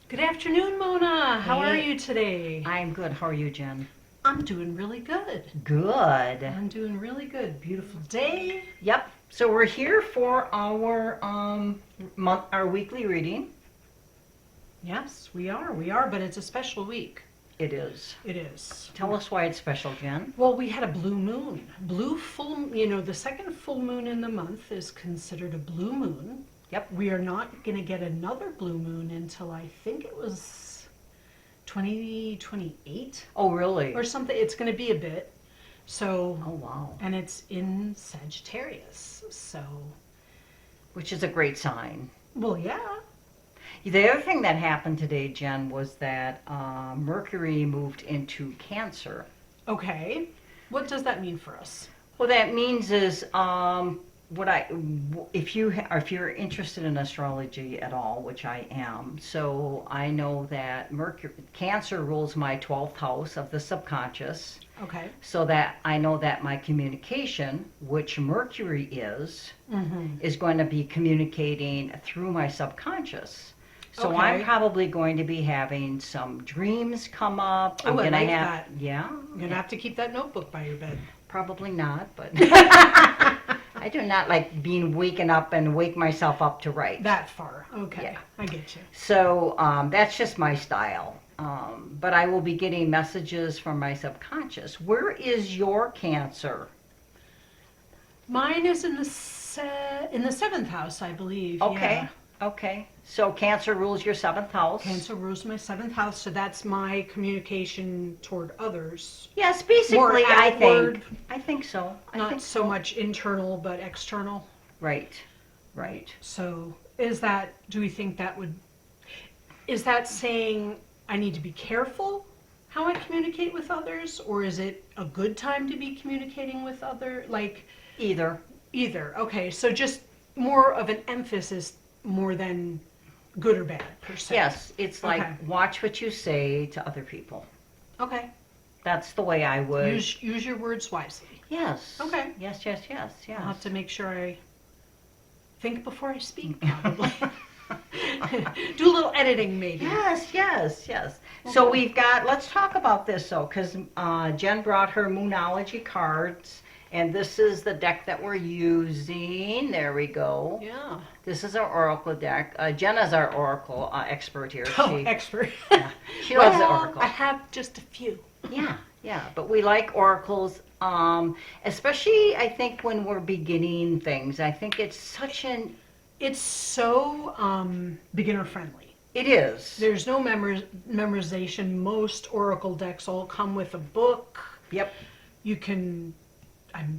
Good afternoon, Mona. How are Hey, you today? I'm good. How are you, Jen? I'm doing really good. Good. I'm doing really good. Beautiful day. Yep. So we're here for our our weekly reading. Yes, we are. We are, but it's a special week. It is. It is. Tell us why it's special, Jen. Well, we had a blue moon. Blue full, the second full moon in the month is considered a blue moon. Yep. We are not going to get another blue moon until I think it was 2028 Oh, really? or something. It's going to be a bit. So, Oh, wow. and it's in Sagittarius. So, Which is a great sign. well, yeah. The other thing that happened today, Jen, was that Mercury moved into Cancer. Okay. What does that mean for us? What that means is if you're interested in astrology at all, which I am, so I know that Mercury Cancer rules my 12th house of the subconscious, Okay. so that I know that my communication, which Mercury is going to be communicating through my subconscious. So I'm Okay. probably going to be having some dreams come up. Oh, I'm I gonna like have, that. yeah, You're going to have to keep that notebook by your bed. probably not, but I do not like being waken up and wake myself up to write. That far. Okay. Yeah. I get you. So that's just my style. But I will be getting messages from my subconscious. Where is your Cancer? Mine is in the in the seventh house, I believe. Okay. Yeah. Okay. So Cancer rules your seventh house. Cancer rules my seventh house, so that's my communication toward others. Yes, More basically, outward, I think so. I not think so much internal, but external. Right. Right. So, do we think is that saying I need to be careful how I communicate with others, or is it a good time to be communicating with Either. either? Okay, so just more of an emphasis more than good or bad per se. Yes, it's like Okay. watch what you say to other people. Okay. That's the way I would. Use your words wisely. Yes. Okay. Yes, yes, yes, yes. I'll have to make sure I think before I speak, probably. Do a little editing, maybe. Yes, yes, yes. Okay. So let's talk about this though, because Jen brought her Moonology cards, and this is the deck that we're using. There we go. Yeah. This is our Oracle deck. Jen is our Oracle expert here. Oh, expert. Yeah, she loves the Well, Oracle. I have just a few. Yeah, yeah, but we like oracles, especially I think when we're beginning things. I think it's such an It's so beginner friendly. it is. There's no memorization. Most Oracle decks all come with a book. Yep, You can,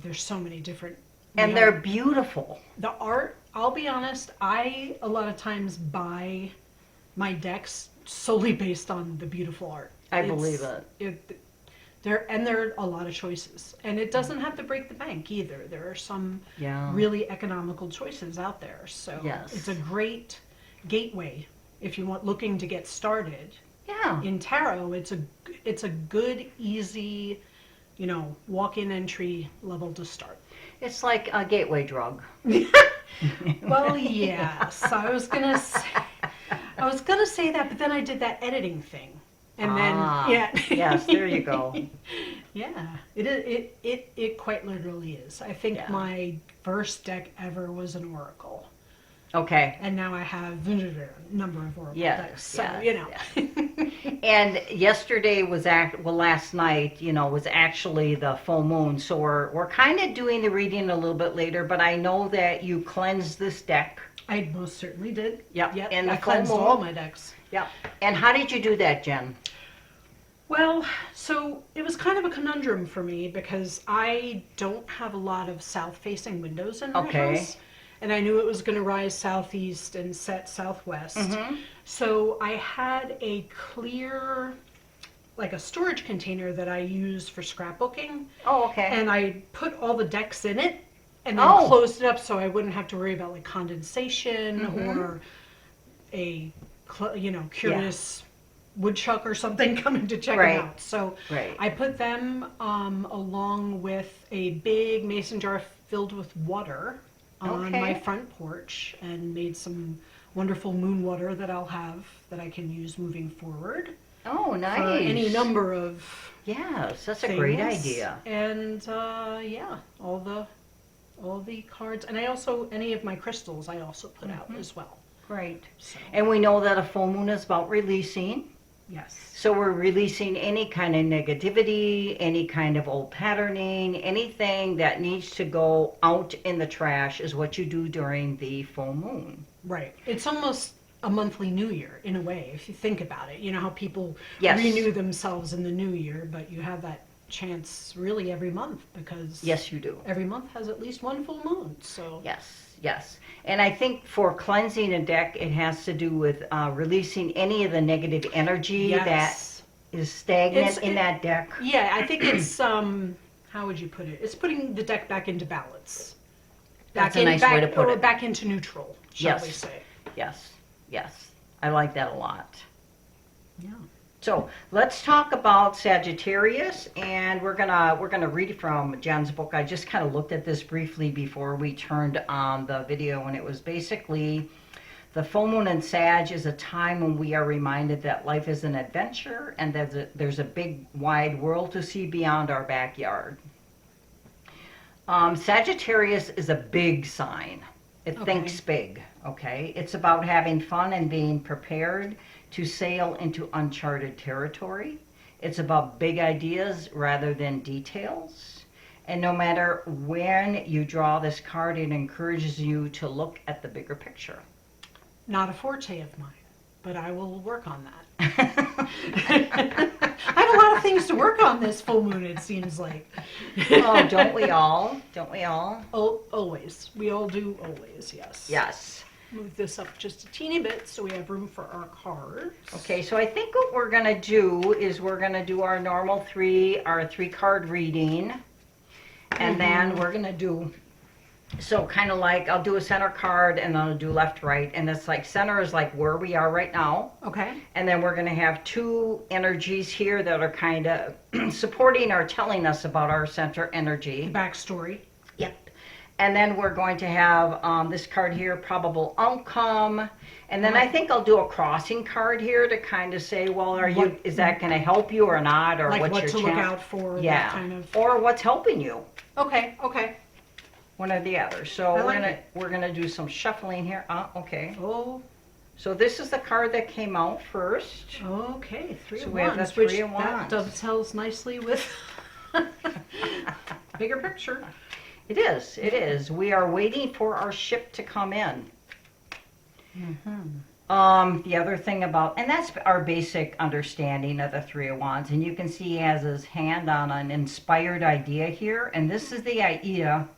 there's so many different. and they're beautiful. The art, I'll be honest, I a lot of times buy my decks solely based on the beautiful art. I believe it. There are a lot of choices, and it doesn't have to break the bank either. There are some Yeah. really economical choices out there, so Yes. it's a great gateway if you want looking to get started Yeah. in tarot. It's a good, easy, walk-in entry level to start. It's like a gateway drug. Well, yes, I was gonna say that, but then I did that editing thing, and then yeah. Yes, there you go. Yeah, it quite literally is. I think Yeah. my first deck ever was an Oracle, Okay. and now I have a number of Oracle Yes, decks. So yes, And yesterday last night, was actually the full moon. So we're kind of doing the reading a little bit later, but I know that you cleansed this deck. I most certainly did. Yep. Yep. And the I full cleansed moon. all my decks. Yep. And how did you do that, Jen? Well, so it was kind of a conundrum for me because I don't have a lot of south-facing windows in my Okay. house. And I knew it was going to rise southeast and set southwest. Mm-hmm. So I had a clear, like a storage container that I use for scrapbooking. Oh, okay. And I put all the decks in it and then Oh. closed it up so I wouldn't have to worry about like condensation Mhm. or curious woodchuck or something coming to check Right. it out. So Right. I put them along with a big mason jar filled with water on Okay. my front porch and made some wonderful moon water that I'll have that I can use moving forward Oh, nice. for any number of Yes, that's a great things. idea. And yeah, all the cards, and I also any of my crystals I also put out as well. Great. So And we know that a full moon is about releasing. yes, So we're releasing any kind of negativity, any kind of old patterning, anything that needs to go out in the trash is what you do during the full moon. right. It's almost a monthly new year in a way, if you think about it. You know how people Yes. renew themselves in the new year, but you have that chance really every month because Yes, you do. every month has at least one full moon. So Yes, yes. And I think for cleansing a deck, it has to do with releasing any of the negative energy that yes, is stagnant in It- that deck. yeah, I think it's how would you put it? It's putting the deck back into balance. That's a nice way to put or it. back into neutral, shall Yes. we say? Yes, yes. I like that a lot. Yeah. So let's talk about Sagittarius, and we're gonna read from Jen's book. I just kind of looked at this briefly before we turned on the video, and it was basically the full moon in Sag is a time when we are reminded that life is an adventure and that there's a big wide world to see beyond our backyard. Sagittarius is a big sign. It Okay. thinks big, okay? It's about having fun and being prepared to sail into uncharted territory. It's about big ideas rather than details. And no matter when you draw this card, it encourages you to look at the bigger picture. Not a forte of mine, but I will work on that. I have a lot of things to work on this full moon, it seems like. Oh, don't we all? Don't we all? Oh, always. We all do always, yes. Yes. Move this up just a teeny bit so we have room for our cards. Okay, so I think what we're gonna do is we're gonna do our normal our three card reading. And then we're gonna do, so kind of like, I'll do a center card and then I'll do left, right. And it's like center is like where we are right now. Okay. And then we're gonna have two energies here that are kind of supporting or telling us about our center The energy. backstory. Yep. And then we're going to have this card here, probable outcome. And then I think I'll do a crossing card here to kind of say, well, is that going to help you or not, or Like what's what your to look out for, Yeah. that kind of. Or what's helping you, Okay, okay. one or the other. So I like we're gonna do some shuffling here. Okay. Oh, So this is the card that came out first. okay. Three So of we have the wands, Three which of that Wands. dovetails nicely with bigger picture. It is. It is. We are waiting for our ship to come in. The other thing about, and that's our basic understanding of the Three of Wands, and you can see he has his hand on an inspired idea here, and this is the idea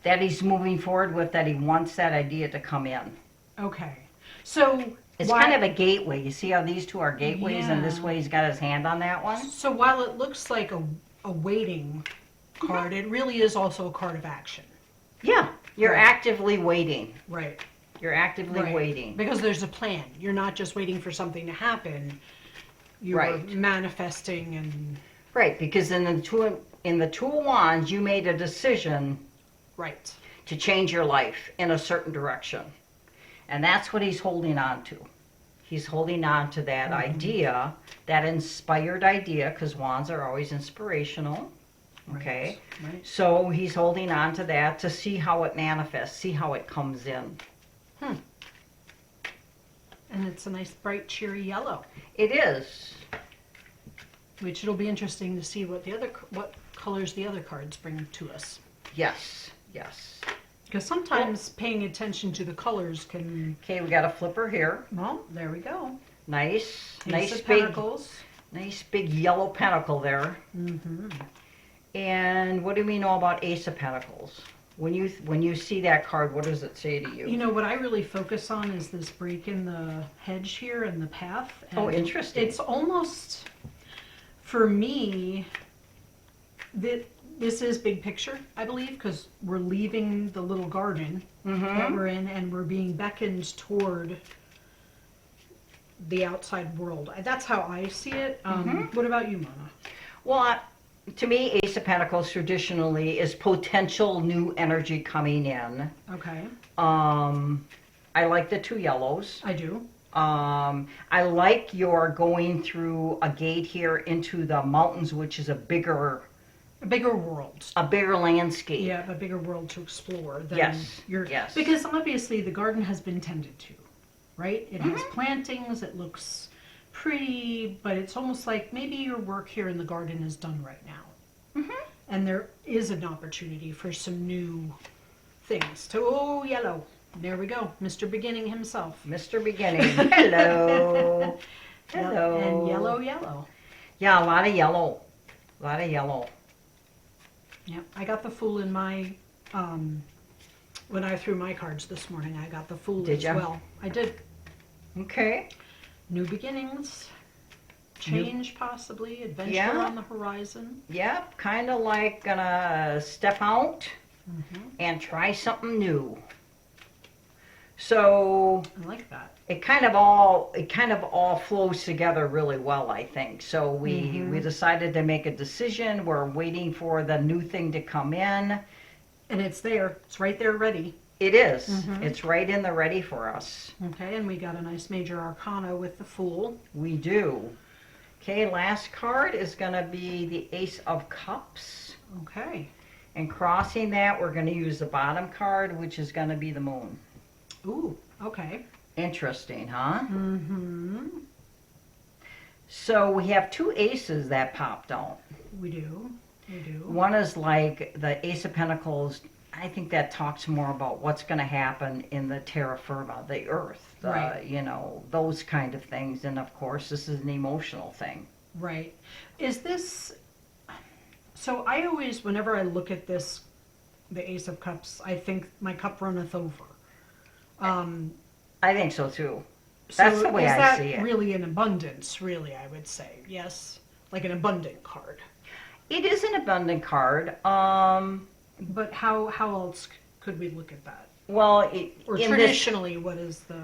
that he's moving forward with, that he wants that idea to come in. Okay. So It's why- kind of a gateway. You see how these two are gateways, and this Yeah. way he's got his hand on that one? So while it looks like a waiting card, it really is also a card of action. Yeah, you're Right. actively waiting. Right. You're actively Right. waiting. Because there's a plan. You're not just waiting for something to happen. You're Right. manifesting and Right, because in the two of Wands, you made a decision right. to change your life in a certain direction. And that's what he's holding on to. He's holding on to that idea, that inspired idea, because Wands are always inspirational. Okay? Right. So he's holding on to that to see how it manifests, see how it comes in. And it's a nice bright cheery yellow, It is. which it'll be interesting to see what colors the other cards bring to us. Yes, yes. Because sometimes paying attention to the colors can, Okay, we got a flipper here. well, there we go. Nice, Ace nice of big, Pentacles. nice big yellow pentacle there. Mm-hmm. And what do we know about Ace of Pentacles? When you see that card, what does it say to you? You know, what I really focus on is this break in the hedge here and the path. Oh, and interesting. It's almost, for me, this is big picture, I believe, because we're leaving the little garden that we're in and we're being beckoned toward the outside world. That's how I see it. What about you, Mama? Well, to me, Ace of Pentacles traditionally is potential new energy coming in. Okay. I like the 2 yellows. I do. I like your going through a gate here into the mountains, which is a bigger World. landscape. Yeah, a bigger world to explore than Yes, your. yes. Because obviously the garden has been tended to, right? It has Mhm. plantings. It looks pretty, but it's almost like maybe your work here in the garden is done right now, Mhm. and there is an opportunity for some new things. To oh, yellow. There we go, Mr. Beginning himself. Mr. Beginning. Hello. Hello. And yellow, yellow. Yeah, a lot of yellow. A lot of yellow. Yeah, I got the Fool in my, when I threw my cards this morning, I got the Fool Did as ya? well. I did. Okay. New beginnings, change possibly, adventure Yeah. on the horizon. Yep, kind of like gonna step out Mm-hmm. and try something new. So I like that. it kind of all flows together really well, I think. So we decided to make a decision. We're waiting for the new thing to come in. And it's there. It's right there ready. It is. Mhm. It's right in the ready for us. Okay, and we got a nice major arcana with the Fool. We do. Okay, last card is going to be the Ace of Cups. Okay. And crossing that, we're going to use the bottom card, which is going to be the Moon. Ooh, okay. Interesting, huh? Mm-hmm. So we have 2 aces that popped out. We do. We do. One is like the Ace of Pentacles. I think that talks more about what's going to happen in the terra firma, the earth, Right. you know, those kind of things. And of course, this is an emotional thing. Right. Is this, so I always, whenever I look at this, the Ace of Cups, I think my cup runneth over. I think so too. So That's the way is I that see it. really an abundance, really, I would say. Yes. Like an abundant card. It is an abundant card. But how else could we look at that? Well, Or in this, traditionally, what is the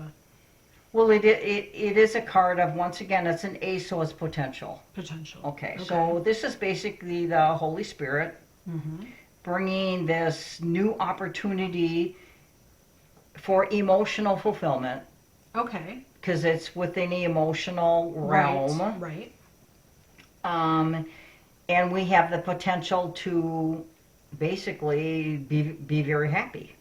well, it is a card of, once again, it's an ace, so it's potential. potential? Okay, so this is basically the Holy Spirit Mm-hmm. bringing this new opportunity for emotional fulfillment, Okay. because it's within the emotional realm. Right. And we have the potential to basically be very happy.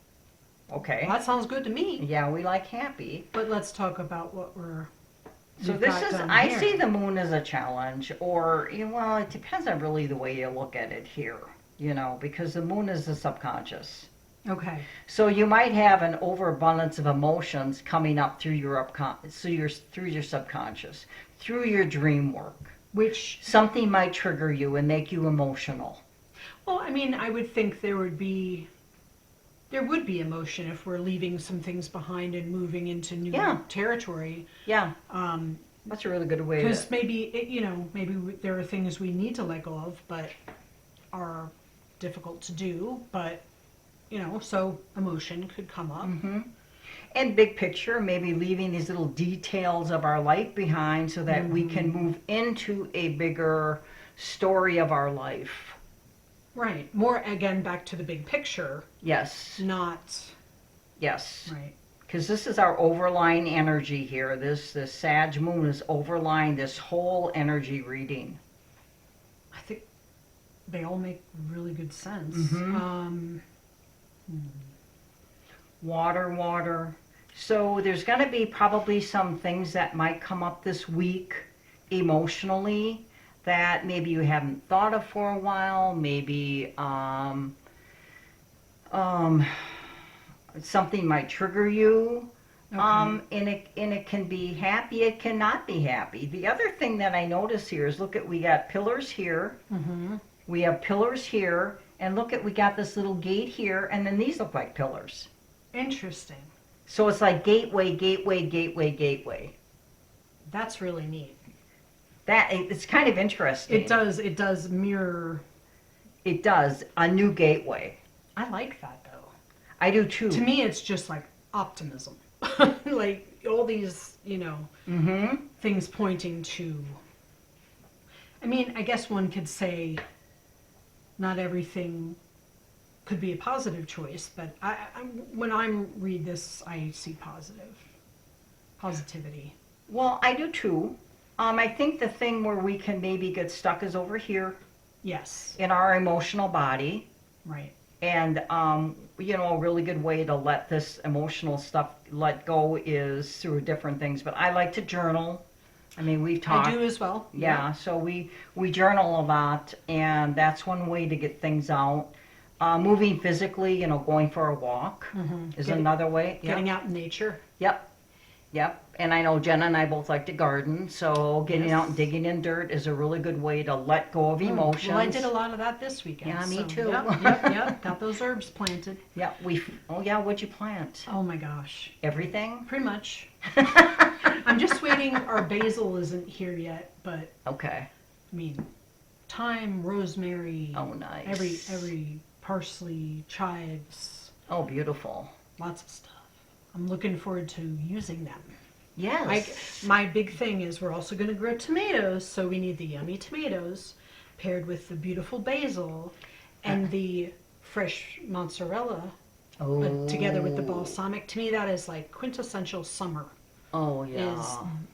Okay. Well, that sounds good to me. Yeah, we like happy. But let's talk about what So we've this got is, down I here. see the moon as a challenge, or, you know, well, it depends on really the way you look at it here, you know, because the moon is the subconscious. Okay. So you might have an overabundance of emotions coming up through your through your subconscious, through your dream work. Which, Something might trigger you and make you emotional. well, I mean, I would think there would be emotion if we're leaving some things behind and moving into new Yeah. territory. Yeah, that's a really good way to. Because maybe, there are things we need to let go of, but are difficult to do. But, so emotion could come up. hmm And big picture, maybe leaving these little details of our life behind so that we can move into a bigger story of our life. Right. More, again, back to the big picture, Yes, not, yes. right. Because this is our overlying energy here. This Sag moon is overlying this whole energy reading. I think they all make really good sense. Mhm. Water. So there's going to be probably some things that might come up this week emotionally that maybe you haven't thought of for a while. Maybe something might trigger you. Okay. And it can be happy, it cannot be happy. The other thing that I notice here is, look at, we got pillars here, Mm-hmm. we have pillars here, and look at, we got this little gate here, and then these look like pillars. Interesting. So it's like gateway, gateway, gateway, gateway. That's really neat. It's kind of interesting. It does mirror. It does, a new gateway. I like that though. I do too. To me, it's just like optimism. Like all these, Mm-hmm. things pointing to. I mean, I guess one could say not everything could be a positive choice, but when I read this, I see positivity. Well, I do too. I think the thing where we can maybe get stuck is over here Yes, in our emotional body. right. And, a really good way to let this emotional stuff let go is through different things. But I like to journal. I mean, we've talked. I do as well. Yeah, so we journal a lot, and that's one way to get things out. Moving physically, going for a walk is another way. Getting out in nature. Yep. Yep. And I know Jenna and I both like to garden, so getting out and Yes. digging in dirt is a really good way to let go of emotions. Well, I did a lot of that this weekend. Yeah, me so, too. Yep. Got those herbs planted. Yeah, what'd you plant? Oh my gosh. Everything? Pretty much. I'm just waiting. Our basil isn't here yet, but Okay. I mean, thyme, rosemary, Oh, nice. every parsley, chives, Oh, beautiful. lots of stuff. I'm looking forward to using them. Yes. My big thing is we're also going to grow tomatoes, so we need the yummy tomatoes paired with the beautiful basil and the fresh mozzarella together with the balsamic. To me, that is like quintessential summer. Oh, yeah.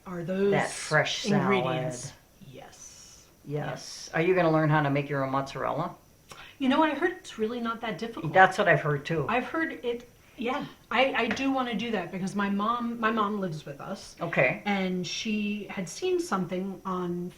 Are those That fresh ingredients? salad. Yes. Yes. Are you going to learn how to make your own mozzarella? You know, I heard it's really not that difficult. That's what I've heard too. I've heard it. Yeah, I do want to do that because my mom lives with us. Okay. And she had seen something on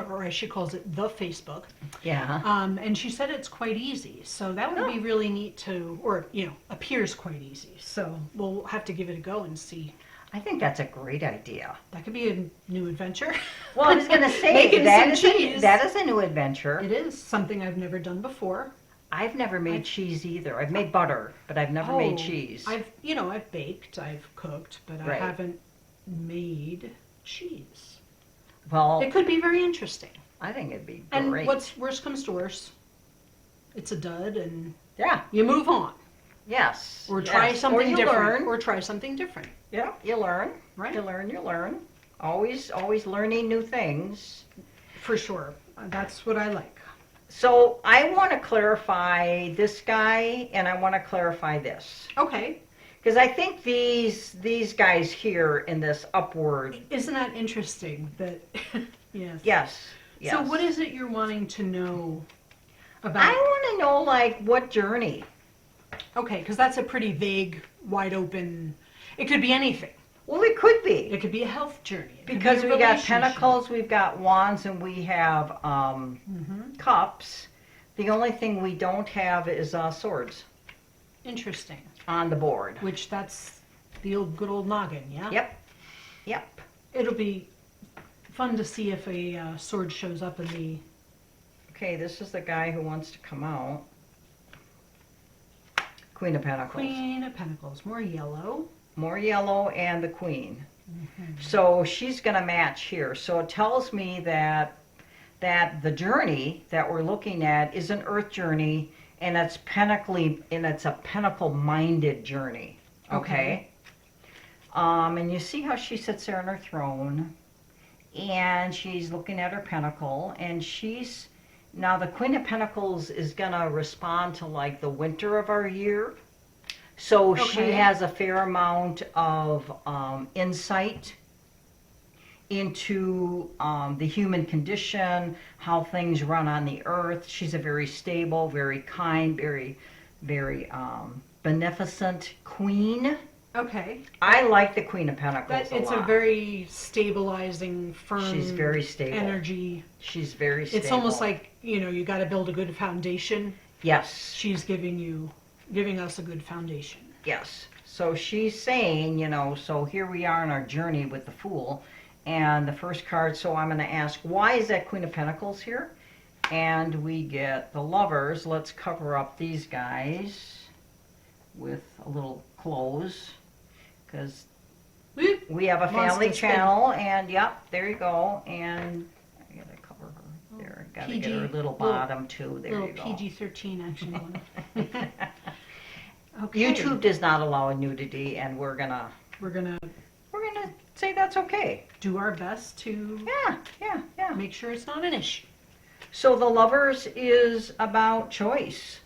or as she calls it, the Facebook. Yeah. And she said it's quite easy. So that would be really neat or appears quite easy. So we'll have to give it a go and see. I think that's a great idea. That could be a new adventure. Well, I was going to say, Making some cheese. that is a new adventure. It is something I've never done before. I've never made cheese either. I've made butter, but I've never made cheese. I've baked, I've cooked, but I haven't made cheese. Well, It could be very interesting. I think it'd be And great. what's worst comes to worst, it's a dud, and Yeah. you move on, Yes. or try yes. something you different, Learn. or try something different. Yeah, you learn. Right. You learn. Always learning new things. For sure, that's what I like. So I want to clarify this guy, and I want to clarify this. Okay, Because I think these guys here in this upward. isn't that interesting? That yes. Yes. Yes. So what is it you're wanting to know about? I want to know, like, what journey. Okay, because that's a pretty vague, wide open. It could be anything. Well, it could be. It could be a health journey. It could Because be a we got relationship. pentacles, we've got wands, and we have cups. The only thing we don't have is swords Interesting. on the board. Which that's the good old noggin, yeah? Yep. It'll be fun to see if a sword shows up in the... Okay, this is the guy who wants to come out. Queen of Pentacles. Queen of Pentacles. More yellow. More yellow and the Queen. So she's going to match here. So it tells me that the journey that we're looking at is an earth journey, and it's a pentacle-minded journey. Okay? And you see how she sits there on her throne, and she's looking at her pentacle, and now the Queen of Pentacles is going to respond to like the winter of our year. So she has a fair amount of insight into the human condition, how things run on the earth. She's a very stable, very kind, very, very beneficent queen. Okay. I like the Queen of Pentacles It's a very stabilizing, firm She's very stable. energy. She's very stable. It's almost like, you got to build a good foundation. Yes. She's giving us a good foundation. Yes. So she's saying, so here we are on our journey with the Fool. And the first card, so I'm going to ask, why is that Queen of Pentacles here? And we get the Lovers. Let's cover up these guys with a little clothes. Because we have a family channel. And, yep, there you go. And I got to cover her there. Got to get her little bottom, too. There you go. Little PG-13 action one. Okay. YouTube does not allow nudity, and we're gonna say that's okay. Do our best to Yeah. make sure it's not an issue. So the Lovers is about choice.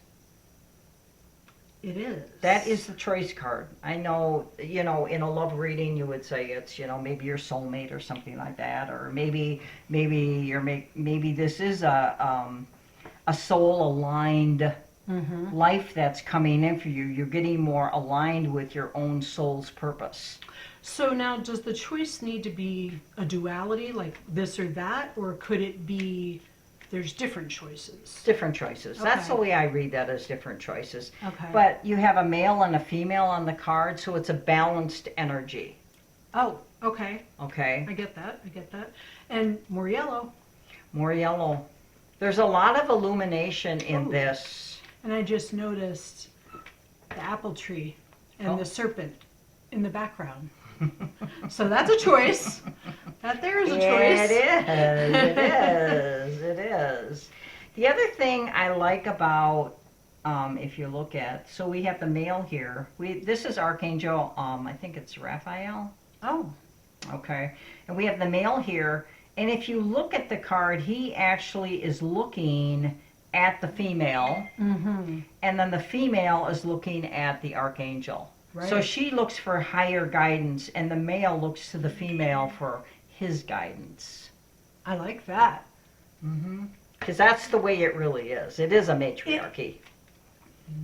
It is. That is the choice card. I know, in a love reading, you would say it's, maybe your soulmate or something like that, or maybe this is a soul aligned life that's coming in for you. You're getting more aligned with your own soul's purpose. So now, does the choice need to be a duality, like this or that, or could it be there's different choices? Different choices. Okay. That's the way I read that, as different choices. Okay. But you have a male and a female on the card, so it's a balanced energy. Oh, okay. Okay. I get that. And more yellow. More yellow. There's a lot of illumination in Ooh. this. And I just noticed the apple tree and the serpent in the background. So that's a choice. That there is a choice. It is. The other thing I like about, if you look at, so we have the male here. This is Archangel, I think it's Raphael. Oh. Okay. And we have the male here. And if you look at the card, he actually is looking at the female. Mm-hmm. And then the female is looking at the Archangel. Right. So she looks for higher guidance, and the male looks to the female for his guidance. I like that. Because that's the way it really is. It is a matriarchy.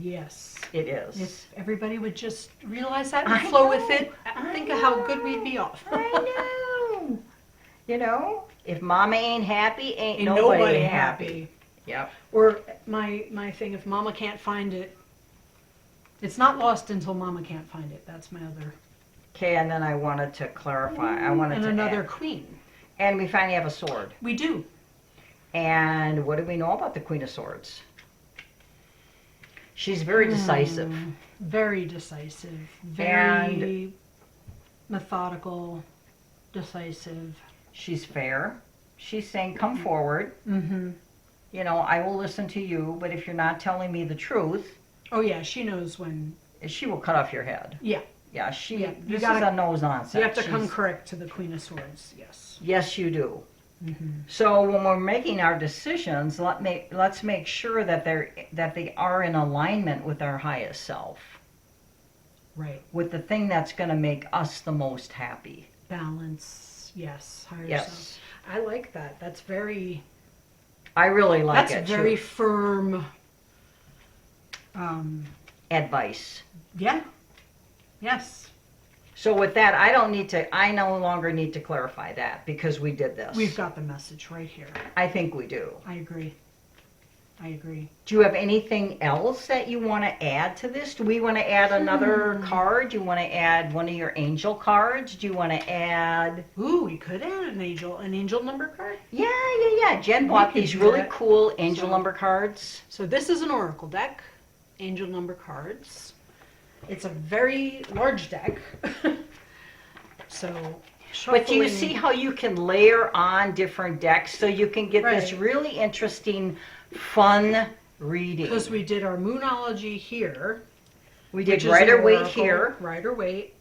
Yes. It is. If everybody would just realize that and I flow know, with it, think of how good we'd be off. I know. If mama ain't happy, ain't Ain't nobody happy. Yep. Or my thing, if mama can't find it, it's not lost until mama can't find it. That's my other. Okay, and then I wanted to clarify. I wanted and to another add, queen. and we finally have a sword. We do. And what do we know about the Queen of Swords? She's very decisive. Very decisive. Very methodical, decisive. She's fair. She's saying, come forward. Mm-hmm. I will listen to you, but if you're not telling me the truth, Oh yeah, she knows when. she will cut off your head. Yeah. Yeah, Yeah, you this gotta- is a nose nonsense. You have to come She's- correct to the Queen of Swords. Yes. Yes, you do. Mm-hmm. So when we're making our decisions, let's make sure that they are in alignment with our highest self, Right. with the thing that's going to make us the most happy. Balance. Yes. Higher Yes. self. I like that. That's very. I really like it That's very too. firm. Advice. Yeah. Yes. So with that, I no longer need to clarify that because we did this. We've got the message right here. I think we do. I agree. Do you have anything else that you want to add to this? Do we want to add another card? Do you want to add one of your angel cards? Do you want to add... Ooh, we could add an angel number card. Yeah. Jen bought could these do really that. cool angel So- number cards. So this is an oracle deck, angel number cards. It's a very large deck. So But do you shuffling- see how you can layer on different decks so you can get this Right. really interesting, fun reading? Because we did our Moonology here. We which did is Rider an Waite oracle, here, Rider Waite.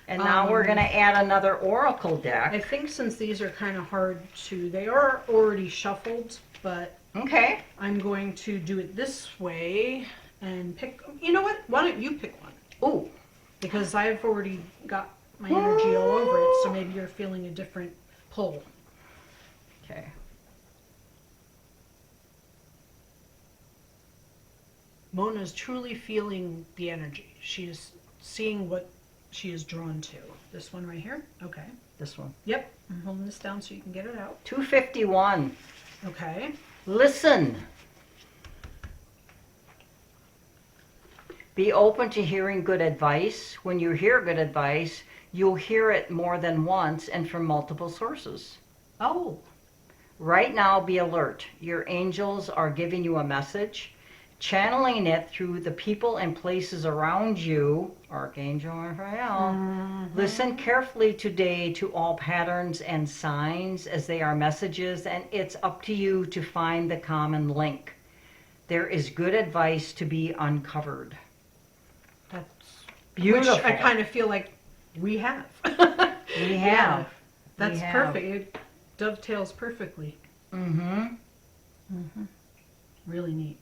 and now we're going to add another oracle I deck. think since these are kind of hard to, they are already shuffled, but Okay. I'm going to do it this way and pick, you know what? Why don't you pick one? Ooh. Because I've already got my energy all over it, so maybe you're feeling a different pull. Okay. Mona's truly feeling the energy. She is seeing what she is drawn to. This one right here? Okay. This one. Yep. I'm holding this down so you can get it out. 251. Okay. Listen. Be open to hearing good advice. When you hear good advice, you'll hear it more than once and from multiple sources. Oh. Right now, be alert. Your angels are giving you a message, channeling it through the people and places around you. Archangel Raphael. Listen carefully today to all patterns and signs as they are messages, and it's up to you to find the common link. There is good advice to be uncovered. That's Beautiful. Which I kind of feel like we have. We have. That's We have. perfect. It dovetails perfectly. Mm-hmm. Really neat.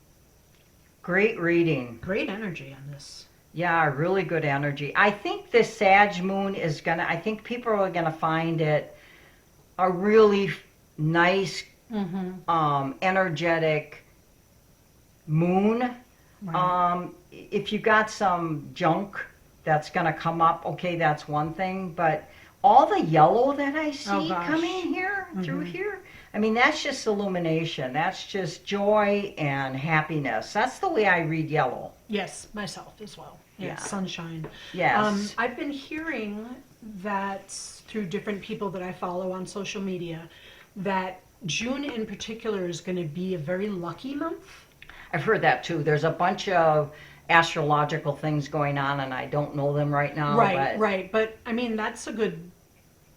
Great reading. Great energy on this. Yeah, really good energy. I think this Sag moon is gonna, I think people are gonna find it a really nice, energetic moon. Right. If you got some junk that's gonna come up, okay, that's one thing, but all the yellow that I Oh see coming gosh. here, through here, I mean, that's just illumination. That's just joy and happiness. That's the way I read yellow. Yes, myself as well. Yeah, Yeah. sunshine. Yes. I've been hearing that through different people that I follow on social media that June in particular is going to be a very lucky month. I've heard that too. There's a bunch of astrological things going on, and I don't know them right now, Right, but right. But I mean, that's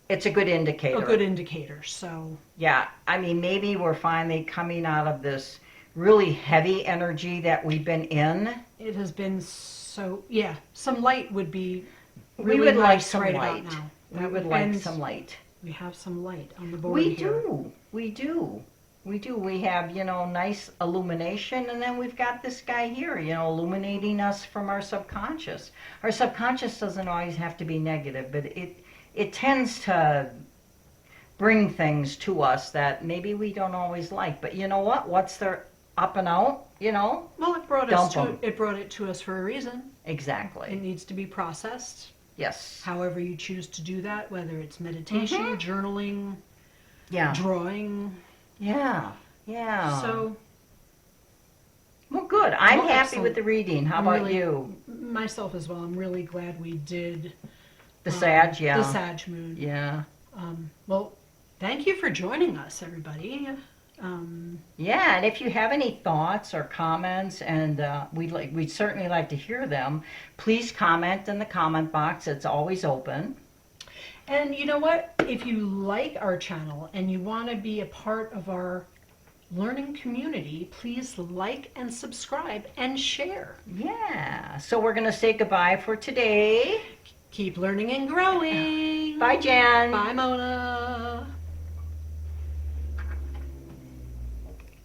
it's a good a indicator. good indicator. So, Yeah, I mean, maybe we're finally coming out of this really heavy energy that we've been in. it has been so, yeah, some light would be We really would like nice some right light. about now. We would like And some light. we have some light on the board We here. do. We do. We do. We have, nice illumination, and then we've got this guy here, illuminating us from our subconscious. Our subconscious doesn't always have to be negative, but it tends to bring things to us that maybe we don't always like. But you know what? What's their up and out, Well, Dump 'em. it brought it to us for a reason. It Exactly. needs to be processed. Yes. However you choose to do that, whether it's meditation, journaling, Yeah. drawing. Yeah. Yeah. So, Well, good. I'm Well, happy excellent. with the reading. How I'm about really- you? myself as well, I'm really glad we did The Sag, yeah. the Sag moon. Yeah. Well, thank you for joining us, everybody. Yeah, and if you have any thoughts or comments, and we'd certainly like to hear them, please comment in the comment box. It's always open. And you know what? If you like our channel and you want to be a part of our learning community, please like and subscribe and share. Yeah. So we're gonna say goodbye for today. Keep learning and growing. Bye, Jen. Bye, Mona.